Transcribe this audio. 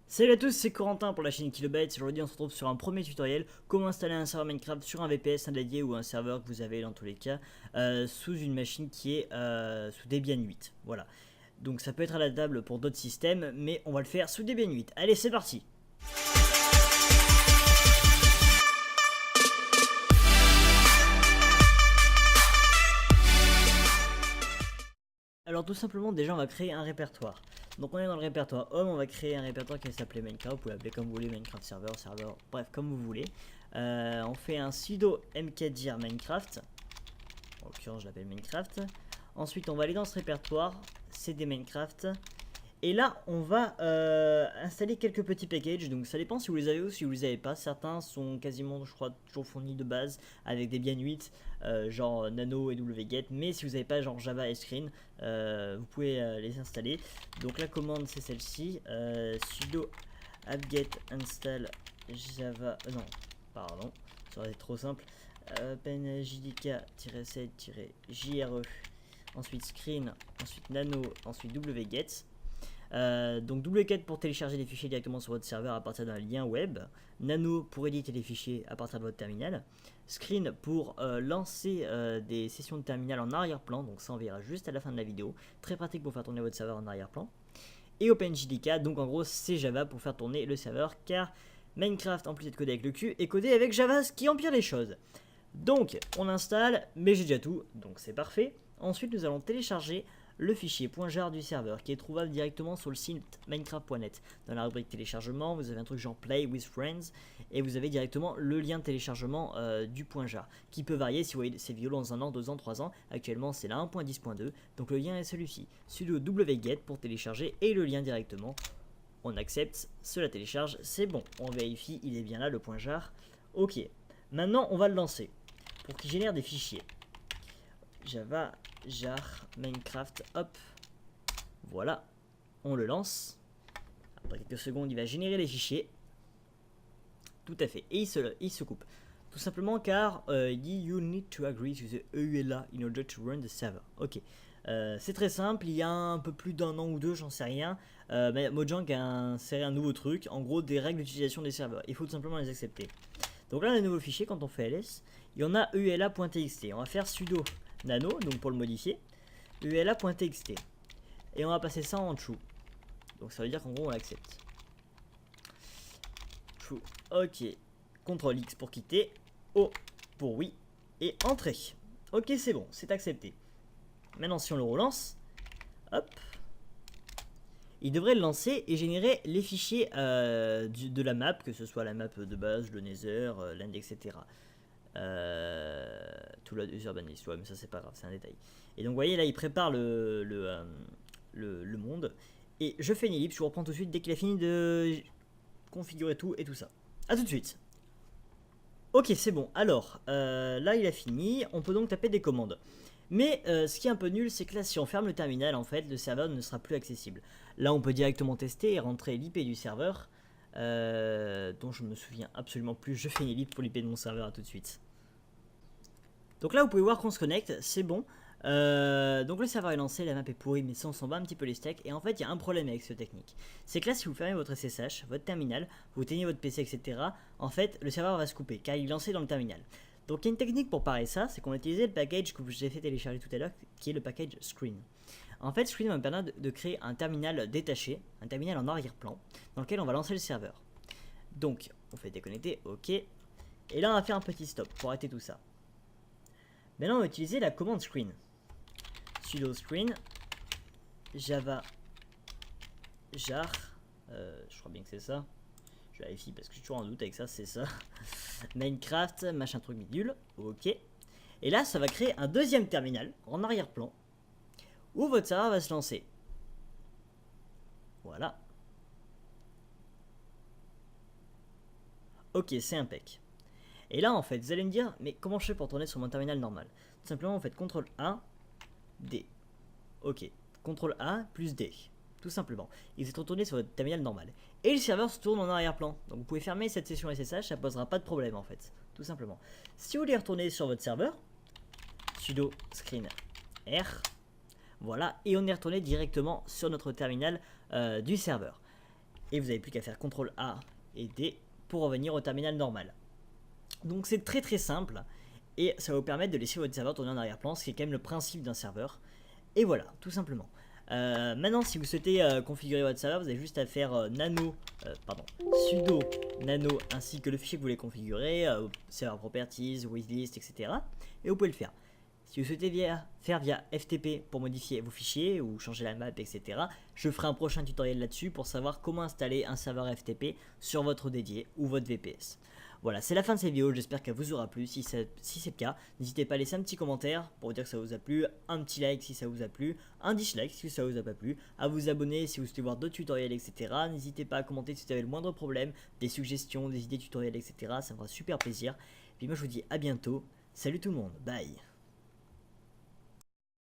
Salut à tous, c'est Corentin pour la chaîne Kilobytes. Aujourd'hui on se retrouve sur un premier tutoriel, comment installer un serveur Minecraft sur un VPS, un dédié ou un serveur que vous avez dans tous les cas sous une machine qui est sous Debian 8. Voilà, donc ça peut être adaptable pour d'autres systèmes, mais on va le faire sous Debian 8. Allez, c'est parti. Alors tout simplement, déjà on va créer un répertoire. Donc on est dans le répertoire home, on va créer un répertoire qui va s'appeler Minecraft, vous pouvez l'appeler comme vous voulez, Minecraft server, bref comme vous voulez. On fait un sudo mkdir Minecraft, en l'occurrence je l'appelle Minecraft. Ensuite on va aller dans ce répertoire, cd Minecraft. Et là, on va installer quelques petits packages. Donc ça dépend si vous les avez ou si vous les avez pas. Certains sont quasiment, je crois, toujours fournis de base avec des Debian 8, genre Nano et wget. Mais si vous n'avez pas genre Java et Screen, vous pouvez les installer. Donc la commande c'est celle-ci, sudo apt-get install java. Non, pardon, ça aurait été trop simple. jdk-7-jre. Ensuite screen, ensuite nano, ensuite wget. Donc wget pour télécharger les fichiers directement sur votre serveur à partir d'un lien web, nano pour éditer les fichiers à partir de votre terminal, screen pour lancer des sessions de terminal en arrière-plan, donc ça on verra juste à la fin de la vidéo, très pratique pour faire tourner votre serveur en arrière-plan, et OpenJDK, donc en gros c'est Java pour faire tourner le serveur, car Minecraft en plus d'être codé avec le cul est codé avec Java, ce qui empire les choses. Donc on installe, mais j'ai déjà tout, donc c'est parfait. Ensuite nous allons télécharger le fichier .jar du serveur qui est trouvable directement sur le site minecraft.net. Dans la rubrique téléchargement, vous avez un truc genre Play with Friends et vous avez directement le lien de téléchargement du .jar qui peut varier si vous voyez ces vidéos dans 1 an, 2 ans, 3 ans. Actuellement, c'est la 1.10.2, donc le lien est celui-ci. Sudo wget pour télécharger et le lien directement. On accepte, cela télécharge, c'est bon. On vérifie, il est bien là le .jar. Ok, maintenant on va le lancer pour qu'il génère des fichiers. Java jar Minecraft, hop, voilà, on le lance. Après quelques secondes, il va générer les fichiers. Tout à fait, et il se coupe. Tout simplement car il dit you need to agree to the EULA in order to run the server. Ok, c'est très simple, il y a un peu plus d'1 an ou 2, j'en sais rien. Mais Mojang a inséré un nouveau truc, en gros des règles d'utilisation des serveurs. Il faut tout simplement les accepter. Donc là, les nouveaux fichiers, quand on fait ls, il y en a eula.txt. On va faire sudo nano, donc pour le modifier, eula.txt. Et on va passer ça en true. Donc ça veut dire qu'en gros on l'accepte. True. Ok. CTRL X pour quitter. O pour oui. Et entrée. Ok, c'est bon, c'est accepté. Maintenant si on le relance, hop, il devrait le lancer et générer les fichiers de la map, que ce soit la map de base, le nether, l'end, etc. Tout la urbaniste, ouais, mais ça c'est pas grave, c'est un détail. Et donc vous voyez là il prépare le monde. Et je fais une ellipse, je vous reprends tout de suite dès qu'il a fini de configurer tout et tout ça. A tout de suite. Ok, c'est bon. Alors là il a fini, on peut donc taper des commandes. Mais ce qui est un peu nul, c'est que là si on ferme le terminal, en fait le serveur ne sera plus accessible. Là on peut directement tester et rentrer l'IP du serveur, dont je me souviens absolument plus. Je fais une ellipse pour l'IP de mon serveur, à tout de suite. Donc là vous pouvez voir qu'on se connecte, c'est bon. Donc le serveur est lancé, la map est pourrie, mais ça on s'en bat un petit peu les steaks. Et en fait il y a un problème avec cette technique, c'est que là si vous fermez votre SSH, votre terminal, vous éteignez votre PC, etc., en fait le serveur va se couper car il est lancé dans le terminal. Donc il y a une technique pour parer ça, c'est qu'on va utiliser le package que je vous ai fait télécharger tout à l'heure, qui est le package Screen. En fait Screen va me permettre de créer un terminal détaché, un terminal en arrière-plan, dans lequel on va lancer le serveur. Donc on fait déconnecter, ok, et là on va faire un petit stop pour arrêter tout ça. Maintenant on va utiliser la commande Screen. Sudo screen java jar, je crois bien que c'est ça, je vérifie parce que je suis toujours en doute avec ça, c'est ça. Minecraft machin truc bidule, ok. Et là ça va créer un deuxième terminal en arrière-plan où votre serveur va se lancer. Voilà. Ok, c'est impec. Et là en fait vous allez me dire, mais comment je fais pour tourner sur mon terminal normal? Tout simplement vous faites CTRL A, D. Ok, CTRL A plus D, tout simplement. Et vous êtes retourné sur votre terminal normal. Et le serveur se tourne en arrière-plan. Donc vous pouvez fermer cette session SSH, ça posera pas de problème en fait, tout simplement. Si vous voulez retourner sur votre serveur, sudo screen R, voilà, et on est retourné directement sur notre terminal du serveur. et vous n'avez plus qu'à faire CTRL A et D pour revenir au terminal normal. Donc c'est très très simple et ça va vous permettre de laisser votre serveur tourner en arrière-plan, ce qui est quand même le principe d'un serveur. Et voilà, tout simplement. Maintenant, si vous souhaitez configurer votre serveur, vous avez juste à faire sudo nano ainsi que le fichier que vous voulez configurer, server properties, wishlist, etc. Et vous pouvez le faire. Si vous souhaitez faire via FTP pour modifier vos fichiers ou changer la map, etc., je ferai un prochain tutoriel là-dessus pour savoir comment installer un serveur FTP sur votre dédié ou votre VPS. Voilà, c'est la fin de cette vidéo, j'espère qu'elle vous aura plu. Si c'est le cas, n'hésitez pas à laisser un petit commentaire pour dire que ça vous a plu, un petit like si ça vous a plu, un dislike si ça vous a pas plu, à vous abonner si vous souhaitez voir d'autres tutoriels, etc. N'hésitez pas à commenter si vous avez le moindre problème, des suggestions, des idées tutoriels, etc. Ça me fera super plaisir. Et puis moi je vous dis à bientôt, salut tout le monde, bye.